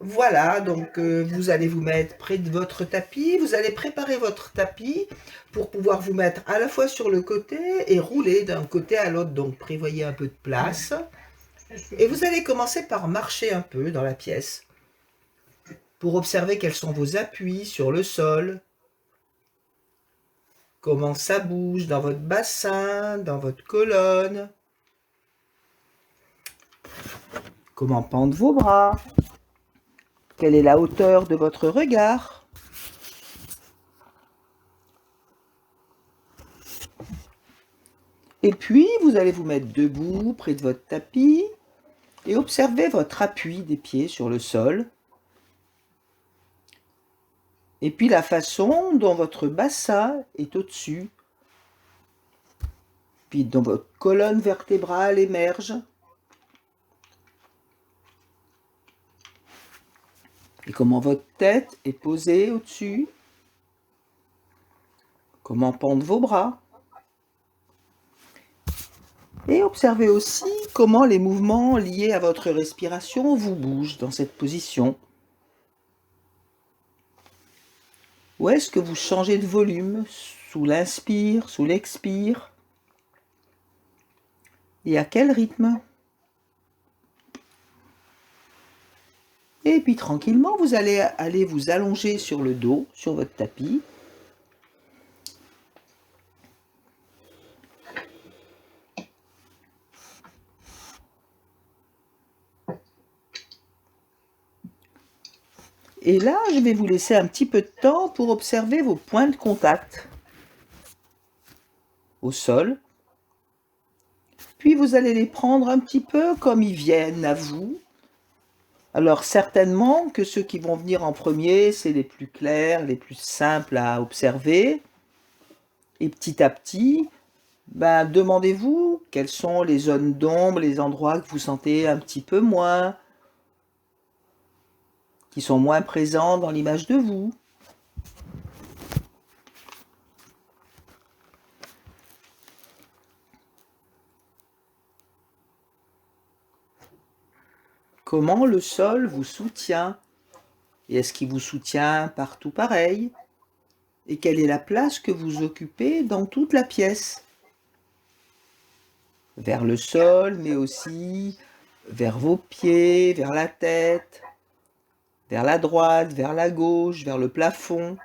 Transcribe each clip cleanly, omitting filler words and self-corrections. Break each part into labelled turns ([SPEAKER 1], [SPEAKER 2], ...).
[SPEAKER 1] Voilà, donc vous allez vous mettre près de votre tapis, vous allez préparer votre tapis pour pouvoir vous mettre à la fois sur le côté et rouler d'un côté à l'autre, donc prévoyez un peu de place. Et vous allez commencer par marcher un peu dans la pièce pour observer quels sont vos appuis sur le sol, comment ça bouge dans votre bassin, dans votre colonne, comment pendent vos bras, quelle est la hauteur de votre regard. Et puis, vous allez vous mettre debout près de votre tapis et observer votre appui des pieds sur le sol. Et puis la façon dont votre bassin est au-dessus, puis dont votre colonne vertébrale émerge. Et comment votre tête est posée au-dessus. Comment pendent vos bras. Et observez aussi comment les mouvements liés à votre respiration vous bougent dans cette position. Où est-ce que vous changez de volume sous l'inspire, sous l'expire? Et à quel rythme? Et puis tranquillement, vous allez aller vous allonger sur le dos, sur votre tapis. Et là, je vais vous laisser un petit peu de temps pour observer vos points de contact au sol. Puis vous allez les prendre un petit peu comme ils viennent à vous. Alors certainement que ceux qui vont venir en premier, c'est les plus clairs, les plus simples à observer. Et petit à petit, demandez-vous quelles sont les zones d'ombre, les endroits que vous sentez un petit peu moins, qui sont moins présents dans l'image de vous. Comment le sol vous soutient? Et est-ce qu'il vous soutient partout pareil? Et quelle est la place que vous occupez dans toute la pièce? Vers le sol, mais aussi vers vos pieds, vers la tête, vers la droite, vers la gauche, vers le plafond.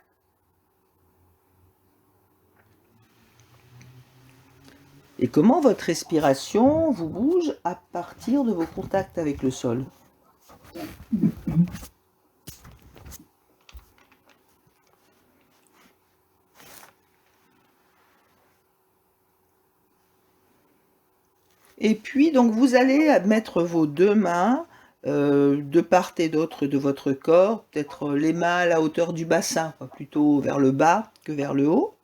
[SPEAKER 1] Et comment votre respiration vous bouge à partir de vos contacts avec le sol? Et puis, donc, vous allez mettre vos deux mains de part et d'autre de votre corps, peut-être les mains à la hauteur du bassin, plutôt vers le bas que vers le haut.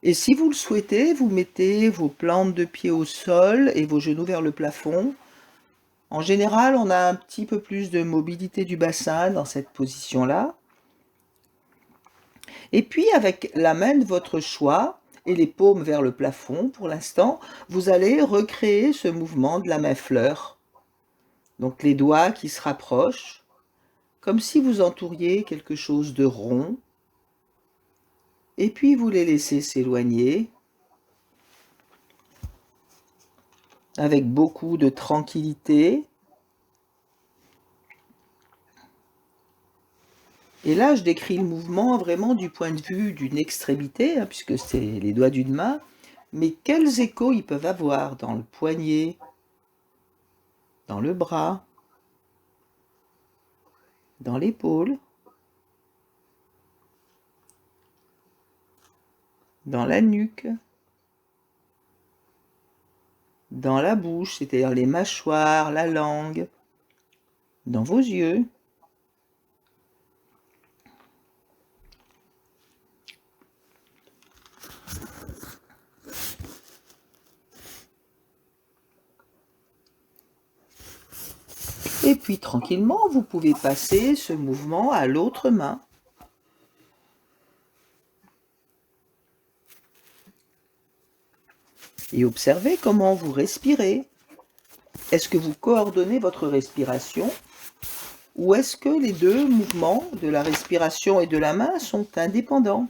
[SPEAKER 1] Et si vous le souhaitez, vous mettez vos plantes de pied au sol et vos genoux vers le plafond. En général, on a un petit peu plus de mobilité du bassin dans cette position-là. Et puis, avec la main de votre choix et les paumes vers le plafond, pour l'instant, vous allez recréer ce mouvement de la main fleur. Donc les doigts qui se rapprochent, comme si vous entouriez quelque chose de rond. Et puis vous les laissez s'éloigner avec beaucoup de tranquillité. Et là, je décris le mouvement vraiment du point de vue d'une extrémité, puisque c'est les doigts d'une main. Mais quels échos ils peuvent avoir dans le poignet, dans le bras, dans l'épaule, dans la nuque, dans la bouche, c'est-à-dire les mâchoires, la langue, dans vos yeux. Et puis tranquillement, vous pouvez passer ce mouvement à l'autre main. Et observez comment vous respirez. Est-ce que vous coordonnez votre respiration Ou est-ce que les deux mouvements de la respiration et de la main sont indépendants?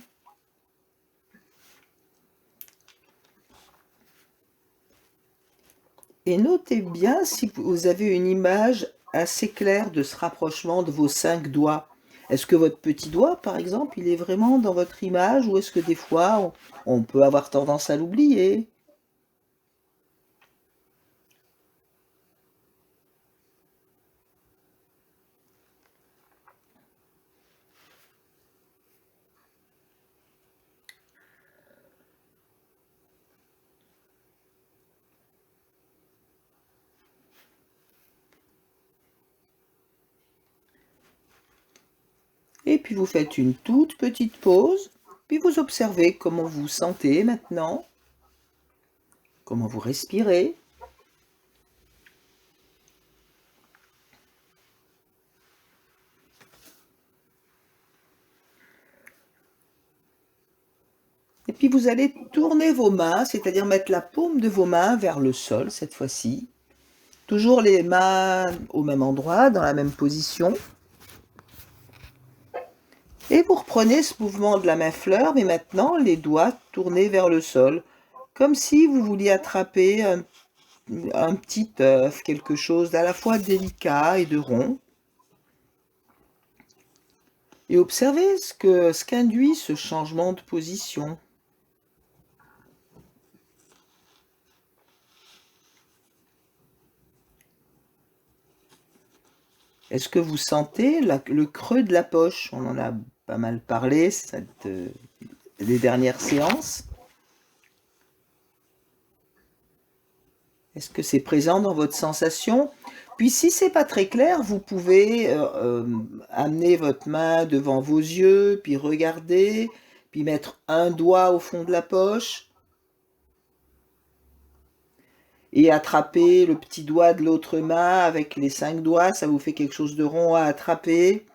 [SPEAKER 1] Et notez bien si vous avez une image assez claire de ce rapprochement de vos 5 doigts. Est-ce que votre petit doigt, par exemple, il est vraiment dans votre image ou est-ce que des fois on peut avoir tendance à l'oublier? Et puis vous faites une toute petite pause, puis vous observez comment vous vous sentez maintenant, comment vous respirez. Et puis vous allez tourner vos mains, c'est-à-dire mettre la paume de vos mains vers le sol cette fois-ci. Toujours les mains au même endroit, dans la même position. Et vous reprenez ce mouvement de la main fleur, mais maintenant les doigts tournés vers le sol, comme si vous vouliez attraper un petit œuf, quelque chose d'à la fois délicat et de rond. Et observez ce qu'induit ce changement de position. Est-ce que vous sentez le creux de la poche? On en a pas mal parlé les dernières séances. Est-ce que c'est présent dans votre sensation? Puis si c'est pas très clair, vous pouvez, amener votre main devant vos yeux, puis regarder, puis mettre un doigt au fond de la poche et attraper le petit doigt de l'autre main avec les 5 doigts, ça vous fait quelque chose de rond à attraper.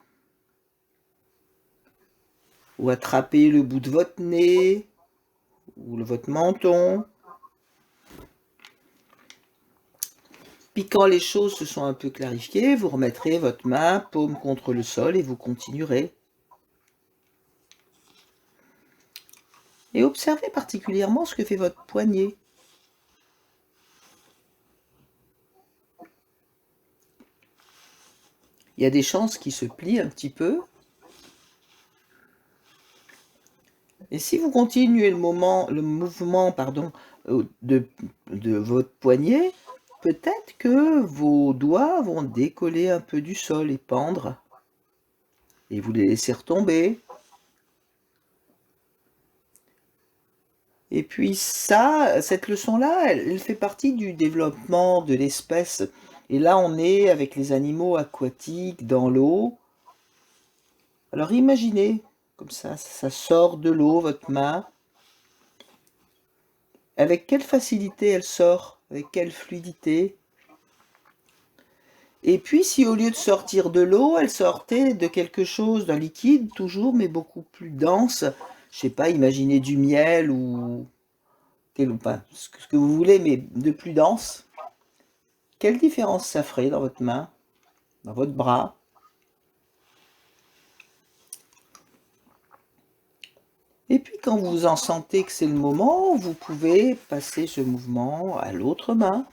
[SPEAKER 1] Ou attraper le bout de votre nez, ou votre menton. Puis quand les choses se sont un peu clarifiées, vous remettrez votre main paume contre le sol et vous continuerez. Et observez particulièrement ce que fait votre poignet. Il y a des chances qu'il se plie un petit peu. Et si vous continuez le mouvement de votre poignet, peut-être que vos doigts vont décoller un peu du sol et pendre. Et vous les laissez retomber. Et puis cette leçon-là, elle fait partie du développement de l'espèce. Et là, on est avec les animaux aquatiques dans l'eau. Alors imaginez, comme ça sort de l'eau, votre main. Avec quelle facilité elle sort, avec quelle fluidité. Et puis si au lieu de sortir de l'eau, elle sortait de quelque chose, d'un liquide toujours, mais beaucoup plus dense, je sais pas, imaginez du miel ou pas, ce que vous voulez, mais de plus dense. Quelle différence ça ferait dans votre main, dans votre bras? Et puis quand vous en sentez que c'est le moment, vous pouvez passer ce mouvement à l'autre main.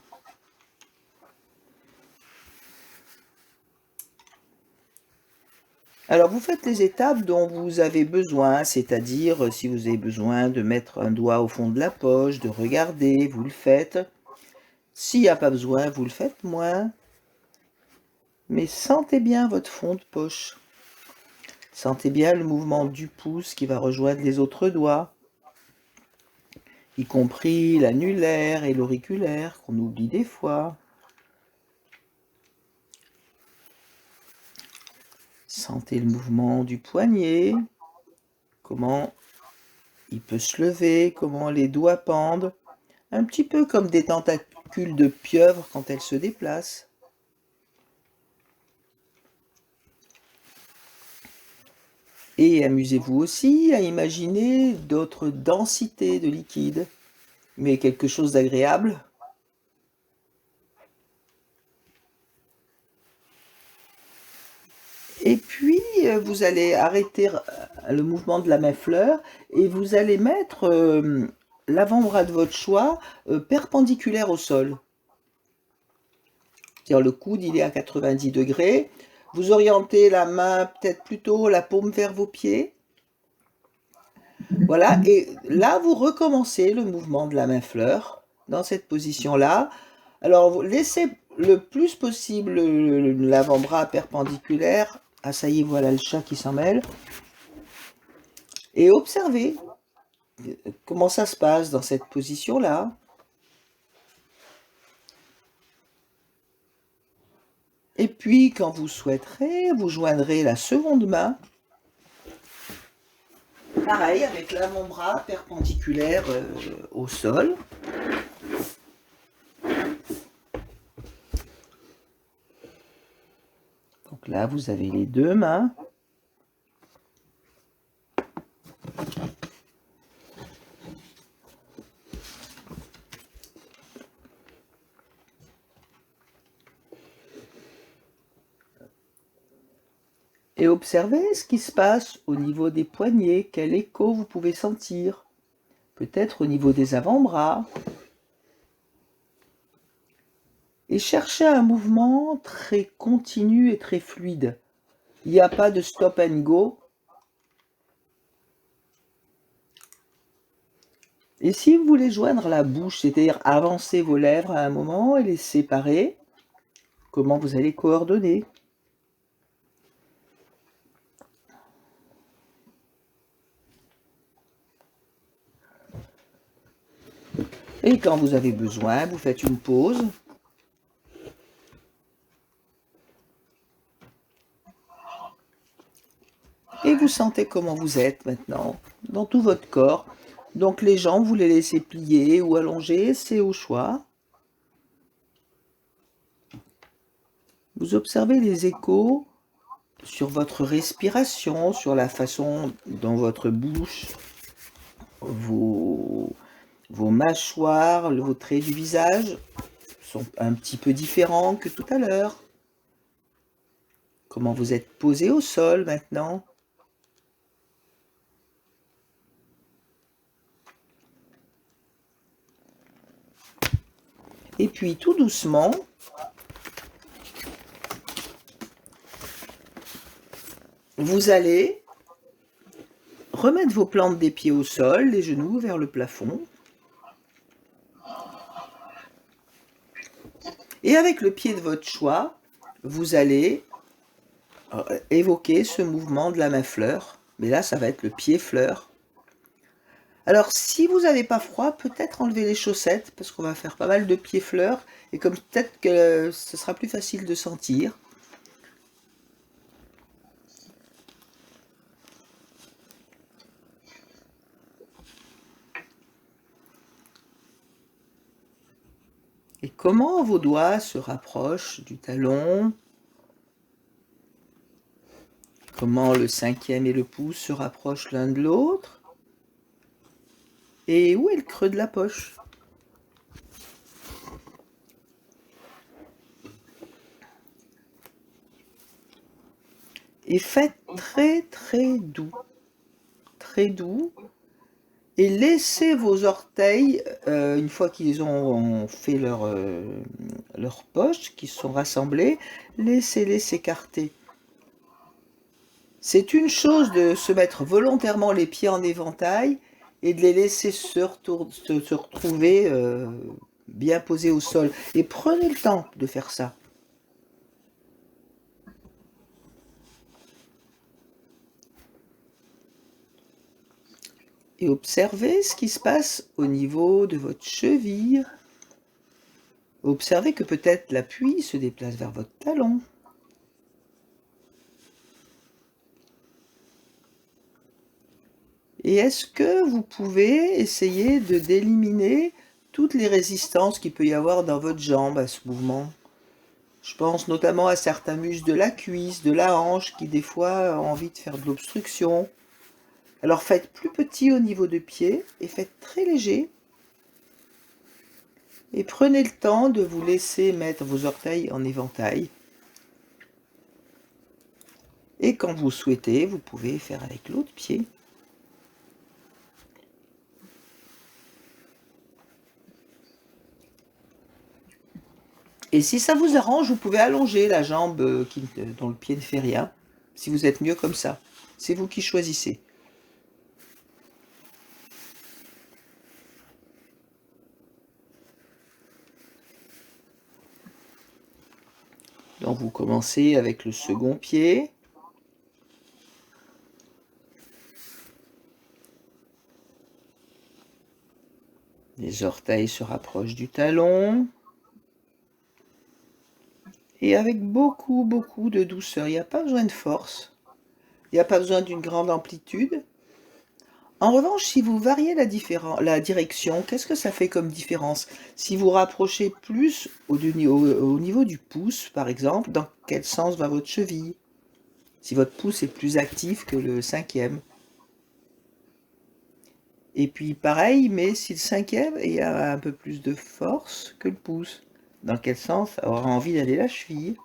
[SPEAKER 1] Alors vous faites les étapes dont vous avez besoin, c'est-à-dire si vous avez besoin de mettre un doigt au fond de la poche, de regarder, vous le faites. S'il n'y a pas besoin, vous le faites moins. Mais sentez bien votre fond de poche. Sentez bien le mouvement du pouce qui va rejoindre les autres doigts, y compris l'annulaire et l'auriculaire qu'on oublie des fois. Sentez le mouvement du poignet, comment il peut se lever, comment les doigts pendent, un petit peu comme des tentacules de pieuvre quand elles se déplacent. Et amusez-vous aussi à imaginer d'autres densités de liquide, mais quelque chose d'agréable. Et puis, vous allez arrêter le mouvement de la main-fleur et vous allez mettre l'avant-bras de votre choix perpendiculaire au sol. C'est-à-dire le coude, il est à 90 degrés. Vous orientez la main peut-être plutôt la paume vers vos pieds. Voilà, et là, vous recommencez le mouvement de la main-fleur dans cette position-là. Alors, vous laissez le plus possible l'avant-bras perpendiculaire. Ah, ça y est, voilà le chat qui s'en mêle. Et observez comment ça se passe dans cette position-là. Et puis, quand vous souhaiterez, vous joindrez la seconde main. Pareil, avec l'avant-bras perpendiculaire au sol. Donc là, vous avez les deux mains. Et observez ce qui se passe au niveau des poignets, quel écho vous pouvez sentir. Peut-être au niveau des avant-bras. Et cherchez un mouvement très continu et très fluide. Il n'y a pas de stop and go. Et si vous voulez joindre la bouche, c'est-à-dire avancer vos lèvres à un moment et les séparer, comment vous allez coordonner? Et quand vous avez besoin, vous faites une pause. Et vous sentez comment vous êtes maintenant, dans tout votre corps. Donc les jambes, vous les laissez plier ou allonger, c'est au choix. Vous observez les échos sur votre respiration, sur la façon dont votre bouche, vos mâchoires, vos traits du visage sont un petit peu différents que tout à l'heure. Comment vous êtes posé au sol maintenant. Et puis tout doucement, vous allez remettre vos plantes des pieds au sol, les genoux vers le plafond. Et avec le pied de votre choix, vous allez évoquer ce mouvement de la main-fleur. Mais là, ça va être le pied-fleur. Alors, si vous n'avez pas froid, peut-être enlever les chaussettes, parce qu'on va faire pas mal de pieds-fleurs. Et comme peut-être que ce sera plus facile de sentir. Et comment vos doigts se rapprochent du talon. Comment le cinquième et le pouce se rapprochent l'un de l'autre. Et où est le creux de la poche? Et faites très très doux. Très doux. Et laissez vos orteils, une fois qu'ils ont fait leur poche, qu'ils sont rassemblés, laissez-les s'écarter. C'est une chose de se mettre volontairement les pieds en éventail et de les laisser se retrouver bien posés au sol. Et prenez le temps de faire ça. Et observez ce qui se passe au niveau de votre cheville. Observez que peut-être l'appui se déplace vers votre talon. Et est-ce que vous pouvez essayer d'éliminer toutes les résistances qu'il peut y avoir dans votre jambe à ce mouvement? Je pense notamment à certains muscles de la cuisse, de la hanche, qui des fois ont envie de faire de l'obstruction. Alors faites plus petit au niveau de pied et faites très léger. Et prenez le temps de vous laisser mettre vos orteils en éventail. Et quand vous souhaitez, vous pouvez faire avec l'autre pied. Et si ça vous arrange, vous pouvez allonger la jambe dont le pied ne fait rien, si vous êtes mieux comme ça. C'est vous qui choisissez. Donc vous commencez avec le second pied. Les orteils se rapprochent du talon. Et avec beaucoup de douceur. Il n'y a pas besoin de force. Il n'y a pas besoin d'une grande amplitude. En revanche, si vous variez la direction, qu'est-ce que ça fait comme différence? Si vous rapprochez plus au niveau du pouce, par exemple, dans quel sens va votre cheville? Si votre pouce est plus actif que le cinquième. Et puis pareil, mais si le cinquième il y a un peu plus de force que le pouce, dans quel sens aura envie d'aller la cheville?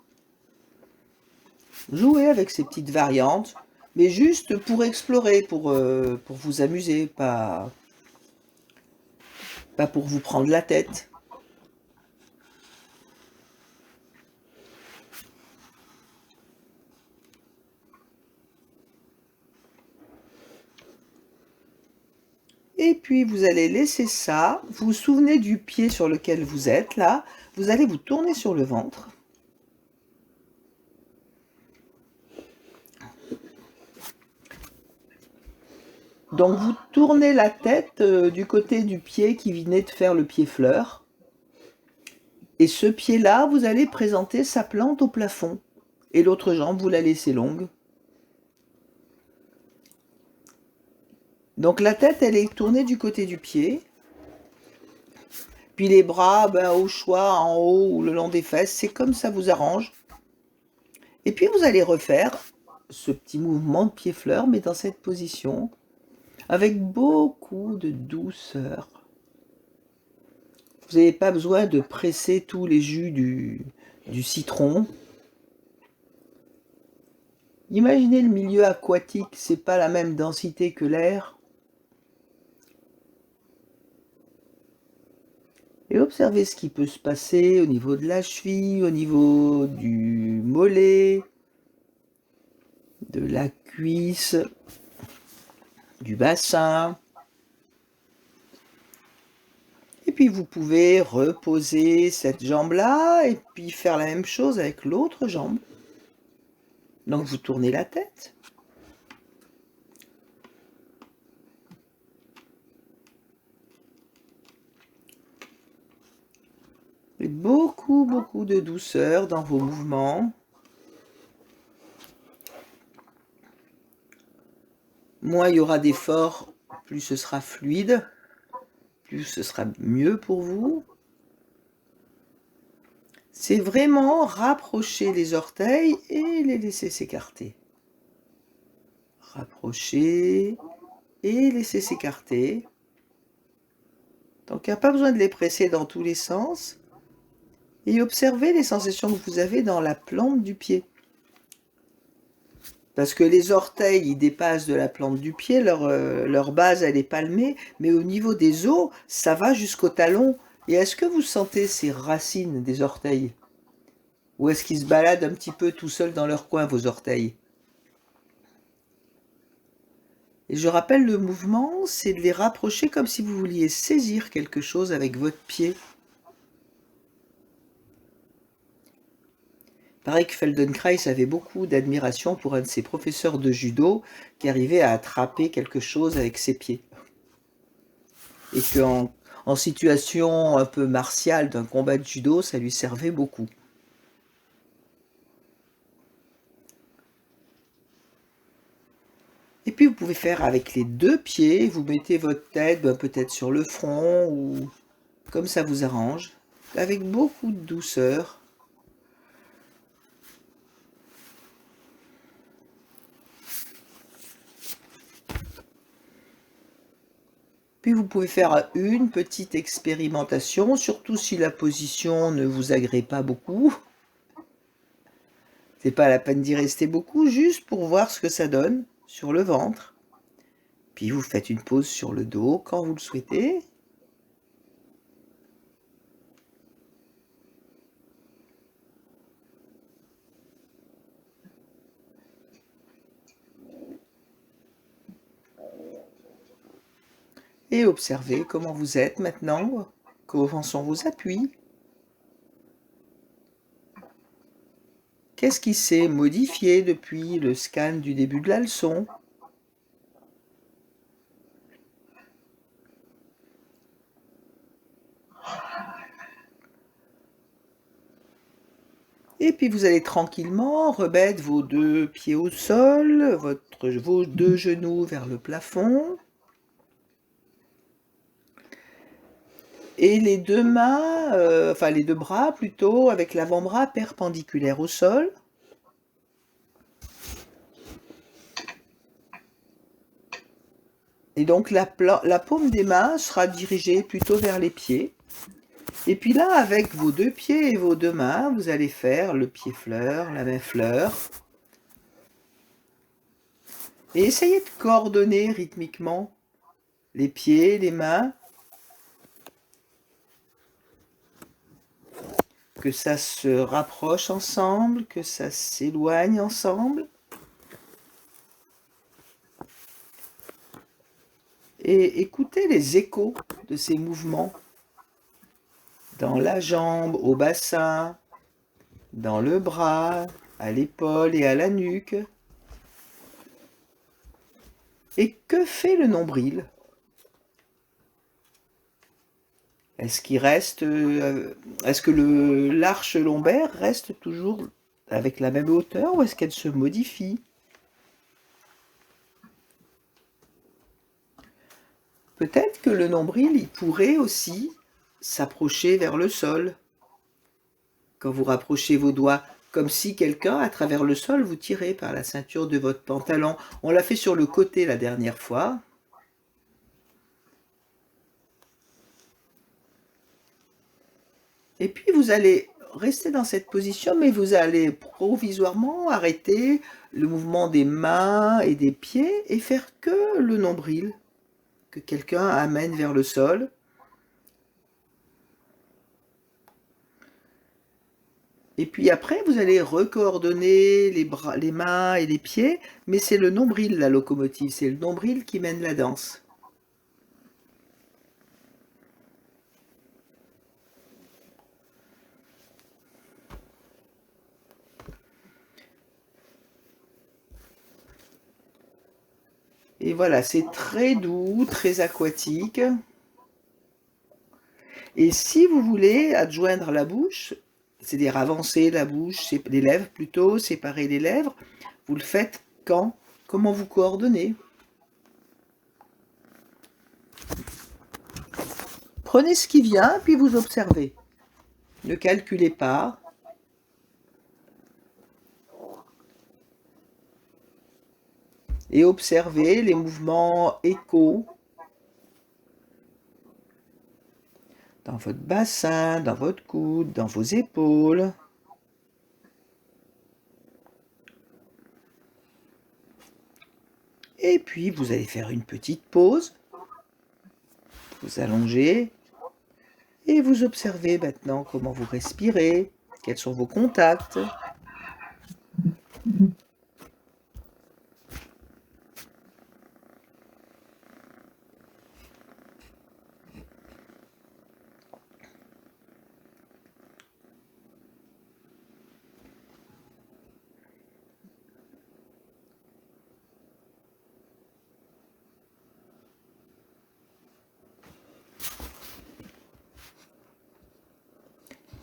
[SPEAKER 1] Jouez avec ces petites variantes, mais juste pour explorer, pour vous amuser, pas pour vous prendre la tête. Et puis vous allez laisser ça, vous vous souvenez du pied sur lequel vous êtes là, vous allez vous tourner sur le ventre. Donc vous tournez la tête du côté du pied qui venait de faire le pied fleur. Et ce pied-là, vous allez présenter sa plante au plafond. Et l'autre jambe, vous la laissez longue. Donc la tête, elle est tournée du côté du pied. Puis les bras, au choix, en haut ou le long des fesses, c'est comme ça vous arrange. Et puis vous allez refaire ce petit mouvement de pied fleur, mais dans cette position, avec beaucoup de douceur. Vous n'avez pas besoin de presser tous les jus du citron. Imaginez le milieu aquatique, c'est pas la même densité que l'air. Et observez ce qui peut se passer au niveau de la cheville, au niveau du mollet, de la cuisse, du bassin. Et puis vous pouvez reposer cette jambe-là et puis faire la même chose avec l'autre jambe. Donc vous tournez la tête. Et beaucoup de douceur dans vos mouvements. Moins il y aura d'efforts, plus ce sera fluide, plus ce sera mieux pour vous. C'est vraiment rapprocher les orteils et les laisser s'écarter. Rapprocher et laisser s'écarter. Donc il n'y a pas besoin de les presser dans tous les sens. Et observez les sensations que vous avez dans la plante du pied. Parce que les orteils, ils dépassent de la plante du pied, leur base, elle est palmée, mais au niveau des os, ça va jusqu'au talon. Et est-ce que vous sentez ces racines des orteils? Ou est-ce qu'ils se baladent un petit peu tout seuls dans leur coin, vos orteils? Et je rappelle, le mouvement, c'est de les rapprocher comme si vous vouliez saisir quelque chose avec votre pied. Il paraît que Feldenkrais avait beaucoup d'admiration pour un de ses professeurs de judo qui arrivait à attraper quelque chose avec ses pieds. Et qu'en situation un peu martiale d'un combat de judo, ça lui servait beaucoup. Et puis vous pouvez faire avec les deux pieds, vous mettez votre tête peut-être sur le front ou comme ça vous arrange, avec beaucoup de douceur. Puis vous pouvez faire une petite expérimentation, surtout si la position ne vous agrée pas beaucoup. C'est pas la peine d'y rester beaucoup, juste pour voir ce que ça donne sur le ventre. Puis vous faites une pause sur le dos quand vous le souhaitez. Et observez comment vous êtes maintenant, comment sont vos appuis. Qu'est-ce qui s'est modifié depuis le scan du début de la leçon? Et puis vous allez tranquillement remettre vos 2 pieds au sol, vos 2 genoux vers le plafond. Et les 2 mains, enfin les 2 bras plutôt, avec l'avant-bras perpendiculaire au sol. Et donc la paume des mains sera dirigée plutôt vers les pieds. Et puis là, avec vos 2 pieds et vos 2 mains, vous allez faire le pied fleur, la main fleur. Et essayez de coordonner rythmiquement les pieds, les mains. Que ça se rapproche ensemble, que ça s'éloigne ensemble. Et écoutez les échos de ces mouvements dans la jambe, au bassin, dans le bras, à l'épaule et à la nuque. Et que fait le nombril? Est-ce qu'il reste, est-ce que l'arche lombaire reste toujours avec la même hauteur ou est-ce qu'elle se modifie? Peut-être que le nombril, il pourrait aussi s'approcher vers le sol. Quand vous rapprochez vos doigts, comme si quelqu'un, à travers le sol, vous tirait par la ceinture de votre pantalon. On l'a fait sur le côté la dernière fois. Et puis vous allez rester dans cette position, mais vous allez provisoirement arrêter le mouvement des mains et des pieds et faire que le nombril, que quelqu'un amène vers le sol. Et puis après, vous allez recoordonner les bras, les mains et les pieds, mais c'est le nombril la locomotive, c'est le nombril qui mène la danse. Et voilà, c'est très doux, très aquatique. Et si vous voulez adjoindre la bouche, c'est-à-dire avancer la bouche, les lèvres plutôt, séparer les lèvres, vous le faites quand? Comment vous coordonnez? Prenez ce qui vient, puis vous observez. Ne calculez pas. Et observez les mouvements échos dans votre bassin, dans votre coude, dans vos épaules. Et puis vous allez faire une petite pause. Vous allongez. Et vous observez maintenant comment vous respirez, quels sont vos contacts.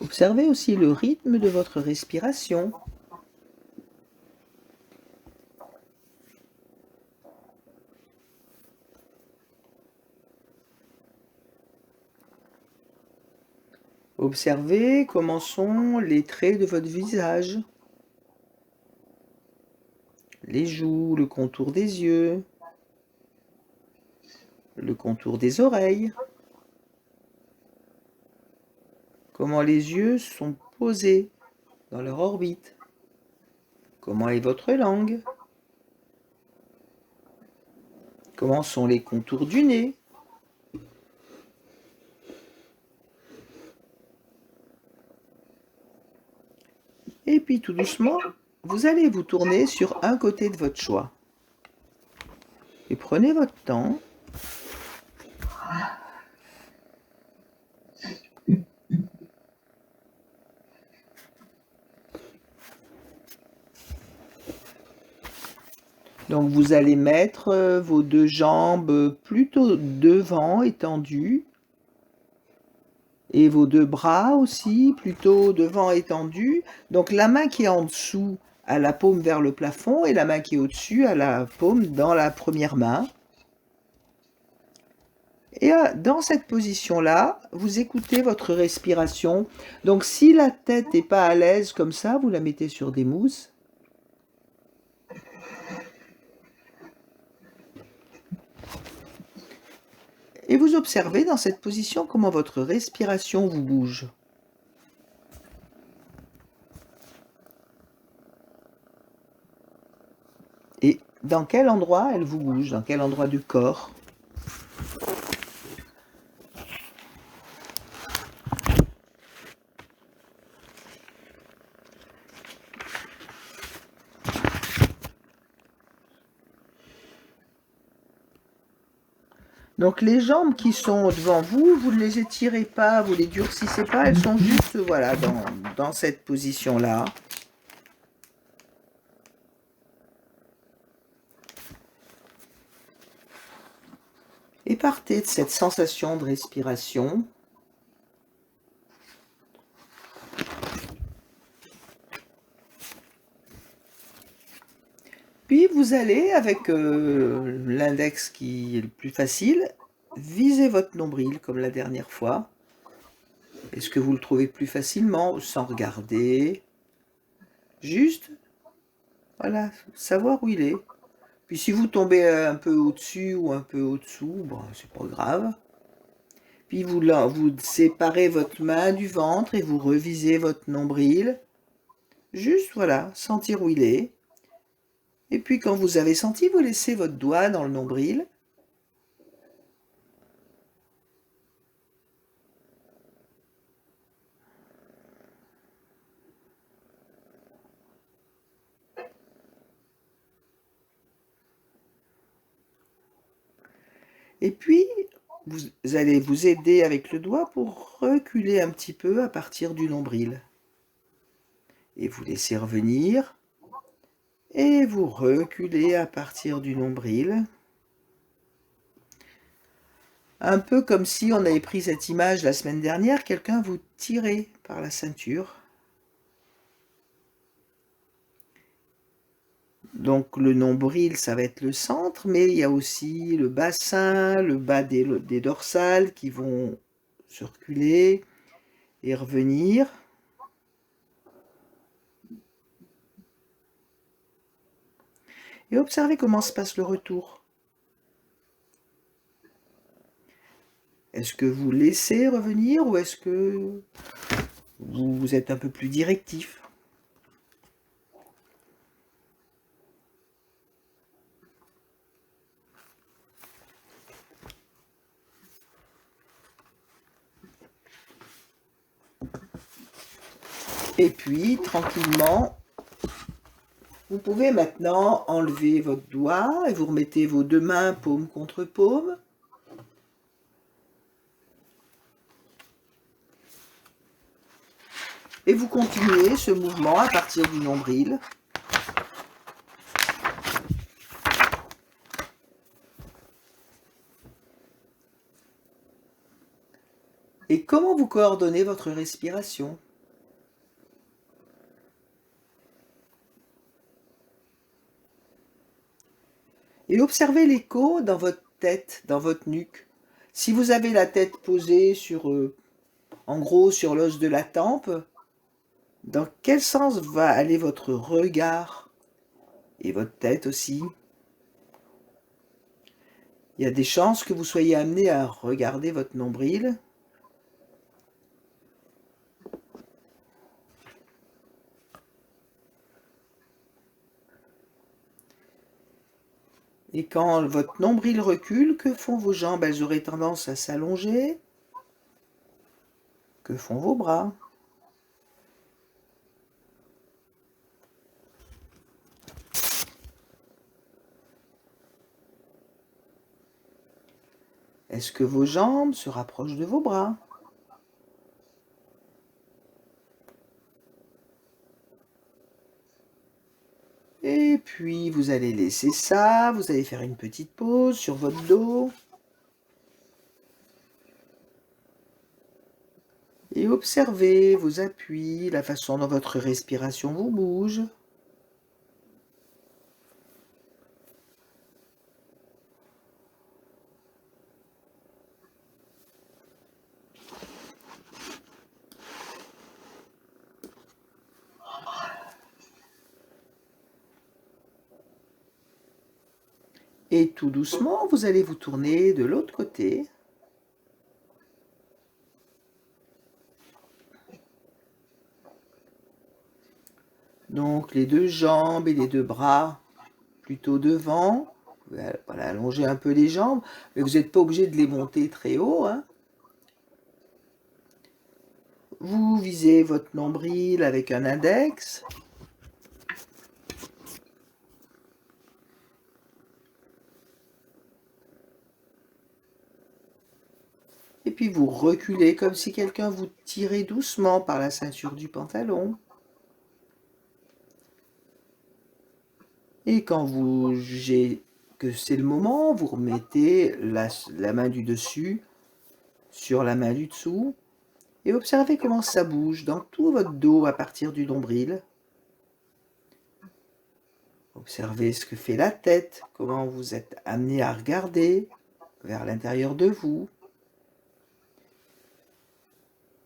[SPEAKER 1] Observez aussi le rythme de votre respiration. Observez comment sont les traits de votre visage, les joues, le contour des yeux, le contour des oreilles, comment les yeux sont posés dans leur orbite. Comment est votre langue? Comment sont les contours du nez? Et puis tout doucement, vous allez vous tourner sur un côté de votre choix. Et prenez votre temps. Donc vous allez mettre vos deux jambes plutôt devant, étendues. Et vos deux bras aussi, plutôt devant, étendus. Donc la main qui est en dessous a la paume vers le plafond et la main qui est au-dessus a la paume dans la première main. Et dans cette position-là, vous écoutez votre respiration. Donc si la tête n'est pas à l'aise comme ça, vous la mettez sur des mousses. Et vous observez dans cette position comment votre respiration vous bouge. Et dans quel endroit elle vous bouge, dans quel endroit du corps? Donc les jambes qui sont devant vous, vous ne les étirez pas, vous ne les durcissez pas, elles sont juste voilà, dans cette position-là. Et partez de cette sensation de respiration. Puis vous allez, avec l'index qui est le plus facile, viser votre nombril comme la dernière fois. Est-ce que vous le trouvez plus facilement, sans regarder? Juste, voilà, savoir où il est. Puis si vous tombez un peu au-dessus ou un peu au-dessous, bon, c'est pas grave. Puis vous séparez votre main du ventre et vous revisez votre nombril. Juste, voilà, sentir où il est. Et puis quand vous avez senti, vous laissez votre doigt dans le nombril. Et puis, vous allez vous aider avec le doigt pour reculer un petit peu à partir du nombril. Et vous laissez revenir. Et vous reculez à partir du nombril. Un peu comme si on avait pris cette image la semaine dernière, quelqu'un vous tirait par la ceinture. Donc le nombril, ça va être le centre, mais il y a aussi le bassin, le bas des dorsales qui vont se reculer et revenir. Et observez comment se passe le retour. Est-ce que vous laissez revenir ou est-ce que vous êtes un peu plus directif? Et puis, tranquillement, vous pouvez maintenant enlever votre doigt et vous remettez vos deux mains paume contre paume. Et vous continuez ce mouvement à partir du nombril. Et comment vous coordonnez votre respiration? Et observez l'écho dans votre tête, dans votre nuque. Si vous avez la tête posée sur, en gros, sur l'os de la tempe, dans quel sens va aller votre regard et votre tête aussi? Il y a des chances que vous soyez amené à regarder votre nombril. Et quand votre nombril recule, que font vos jambes? Elles auraient tendance à s'allonger. Que font vos bras? Est-ce que vos jambes se rapprochent de vos bras? Et puis, vous allez laisser ça, vous allez faire une petite pause sur votre dos. Et observez vos appuis, la façon dont votre respiration vous bouge. Et tout doucement, vous allez vous tourner de l'autre côté. Donc les deux jambes et les deux bras plutôt devant. Voilà, allongez un peu les jambes, mais vous n'êtes pas obligé de les monter très haut, hein. Vous visez votre nombril avec un index. Et puis vous reculez comme si quelqu'un vous tirait doucement par la ceinture du pantalon. Et quand vous jugez que c'est le moment, vous remettez la main du dessus sur la main du dessous et observez comment ça bouge dans tout votre dos à partir du nombril. Observez ce que fait la tête, comment vous êtes amené à regarder vers l'intérieur de vous.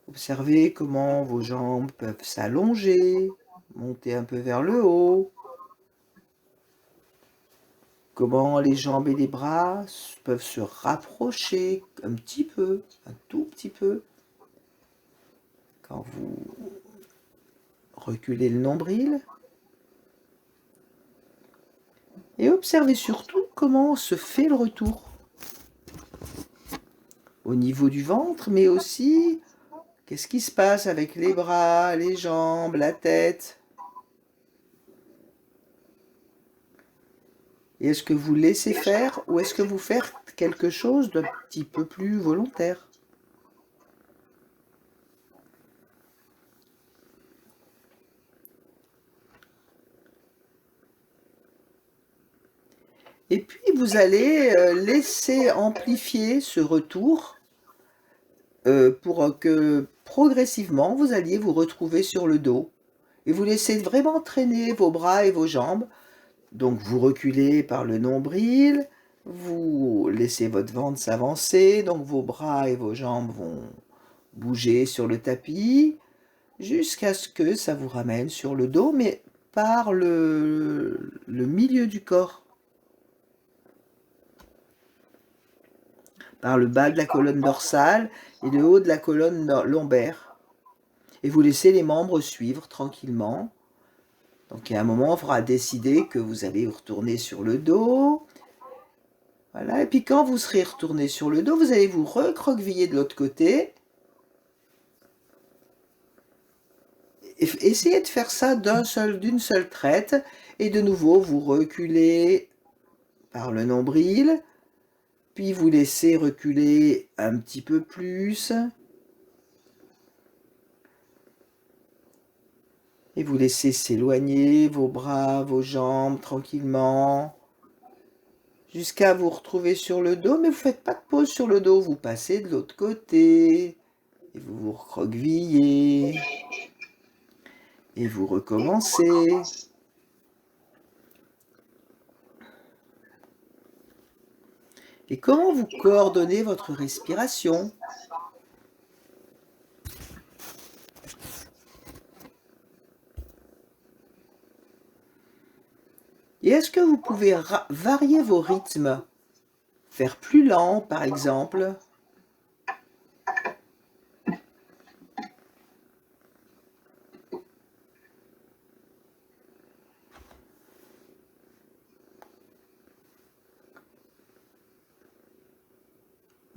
[SPEAKER 1] Observez comment vos jambes peuvent s'allonger, monter un peu vers le haut. Comment les jambes et les bras peuvent se rapprocher un petit peu, un tout petit peu. Quand vous reculez le nombril. Et observez surtout comment se fait le retour. Au niveau du ventre, mais aussi qu'est-ce qui se passe avec les bras, les jambes, la tête. Et est-ce que vous laissez faire ou est-ce que vous faites quelque chose d'un petit peu plus volontaire? Et puis vous allez laisser amplifier ce retour pour que progressivement vous alliez vous retrouver sur le dos. Et vous laissez vraiment traîner vos bras et vos jambes. Donc vous reculez par le nombril, vous laissez votre ventre s'avancer, donc vos bras et vos jambes vont bouger sur le tapis, jusqu'à ce que ça vous ramène sur le dos, mais par le milieu du corps, par le bas de la colonne dorsale et le haut de la colonne lombaire. Et vous laissez les membres suivre tranquillement. Donc, il y a un moment, il faudra décider que vous allez retourner sur le dos. Voilà. Et puis, quand vous serez retourné sur le dos, vous allez vous recroqueviller de l'autre côté. Essayez de faire ça d'une seule traite. Et de nouveau, vous reculez par le nombril. Puis, vous laissez reculer un petit peu plus. Et vous laissez s'éloigner vos bras, vos jambes tranquillement. Jusqu'à vous retrouver sur le dos, mais vous ne faites pas de pause sur le dos, vous passez de l'autre côté, et vous vous recroquevillez, et vous recommencez. Et comment vous coordonnez votre respiration? Et est-ce que vous pouvez varier vos rythmes? Faire plus lent, par exemple?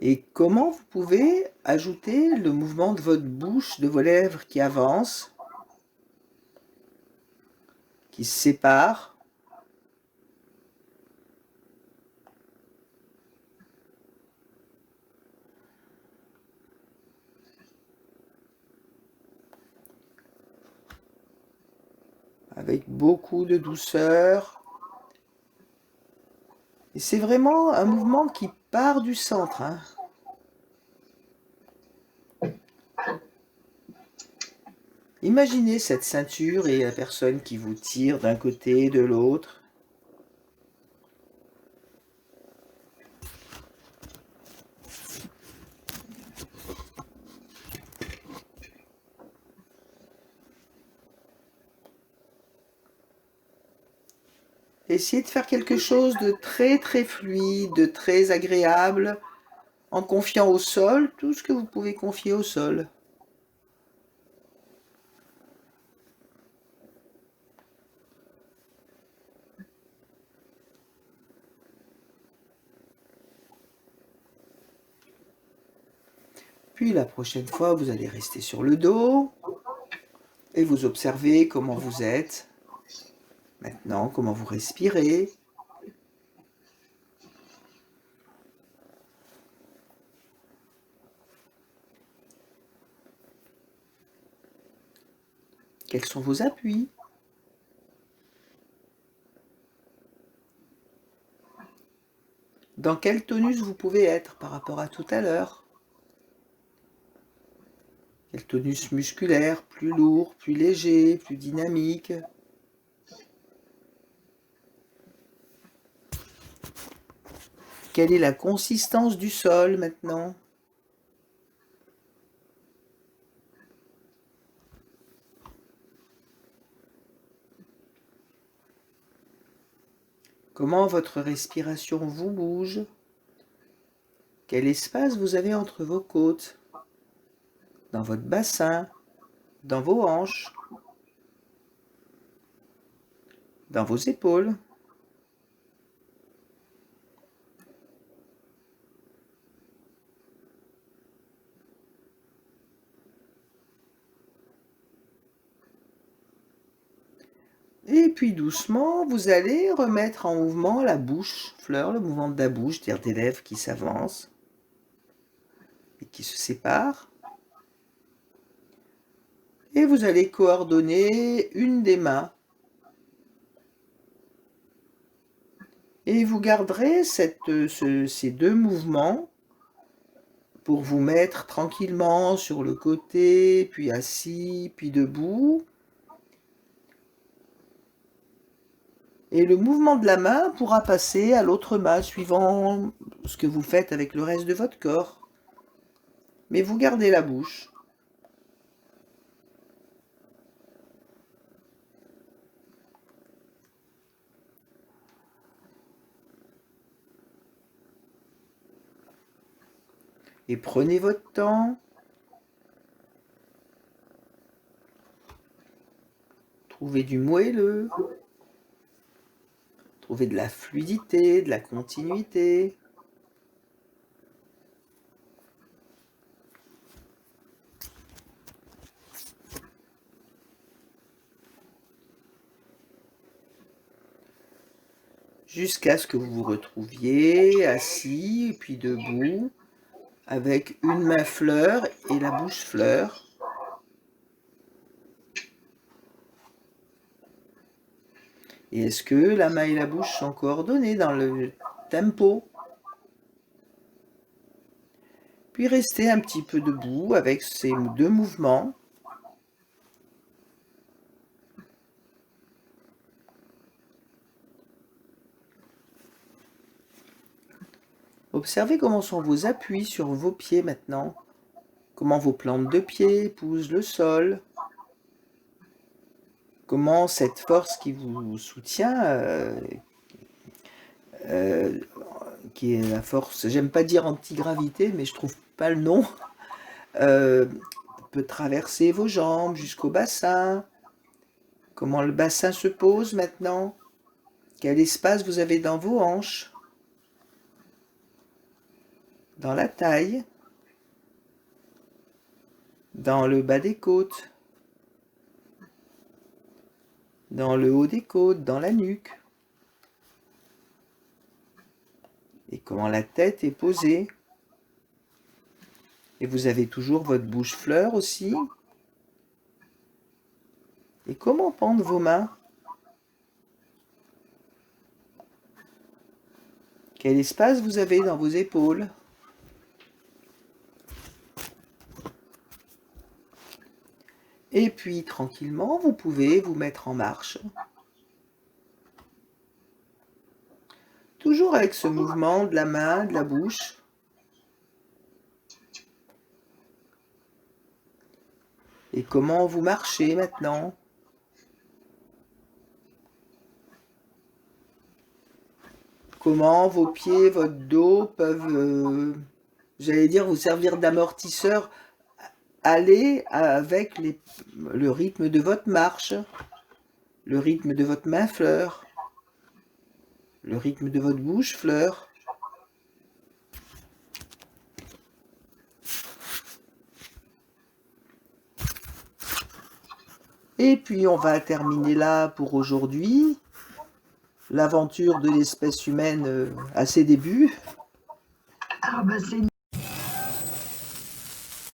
[SPEAKER 1] Et comment vous pouvez ajouter le mouvement de votre bouche, de vos lèvres qui avancent, qui se séparent, avec beaucoup de douceur. Et c'est vraiment un mouvement qui part du centre, hein. Imaginez cette ceinture et la personne qui vous tire d'un côté et de l'autre. Essayez de faire quelque chose de très très fluide, de très agréable, en confiant au sol tout ce que vous pouvez confier au sol. Puis la prochaine fois, vous allez rester sur le dos et vous observez comment vous êtes. Maintenant, comment vous respirez. Quels sont vos appuis? Dans quel tonus vous pouvez être par rapport à tout à l'heure? Quel tonus musculaire, plus lourd, plus léger, plus dynamique? Quelle est la consistance du sol maintenant? Comment votre respiration vous bouge? Quel espace vous avez entre vos côtes? Dans votre bassin? Dans vos hanches? Dans vos épaules? Et puis doucement, vous allez remettre en mouvement la bouche, fleur, le mouvement de la bouche, c'est-à-dire des lèvres qui s'avancent et qui se séparent. Et vous allez coordonner une des mains. Et vous garderez ces deux mouvements pour vous mettre tranquillement sur le côté, puis assis, puis debout. Et le mouvement de la main pourra passer à l'autre main, suivant ce que vous faites avec le reste de votre corps. Mais vous gardez la bouche. Et prenez votre temps. Trouvez du moelleux. Trouvez de la fluidité, de la continuité. Jusqu'à ce que vous vous retrouviez assis, puis debout, avec une main fleur et la bouche fleur. Et est-ce que la main et la bouche sont coordonnées dans le tempo? Puis restez un petit peu debout avec ces deux mouvements. Observez comment sont vos appuis sur vos pieds maintenant. Comment vos plantes de pied épousent le sol. Comment cette force qui vous soutient, qui est la force, j'aime pas dire antigravité, mais je trouve pas le nom, euh, peut traverser vos jambes jusqu'au bassin. Comment le bassin se pose maintenant? Quel espace vous avez dans vos hanches? dans la taille, dans le bas des côtes, dans le haut des côtes, dans la nuque. Et comment la tête est posée. Et vous avez toujours votre bouche fleur aussi. Et comment pendent vos mains? Quel espace vous avez dans vos épaules? Et puis, tranquillement, vous pouvez vous mettre en marche. Toujours avec ce mouvement de la main, de la bouche. Et comment vous marchez maintenant? Comment vos pieds, votre dos peuvent, j'allais dire, vous servir d'amortisseur, aller avec le rythme de votre marche, le rythme de votre main fleur, le rythme de votre bouche fleur. Et puis on va terminer là pour aujourd'hui. L'aventure de l'espèce humaine à ses débuts.
[SPEAKER 2] Ah bah c'est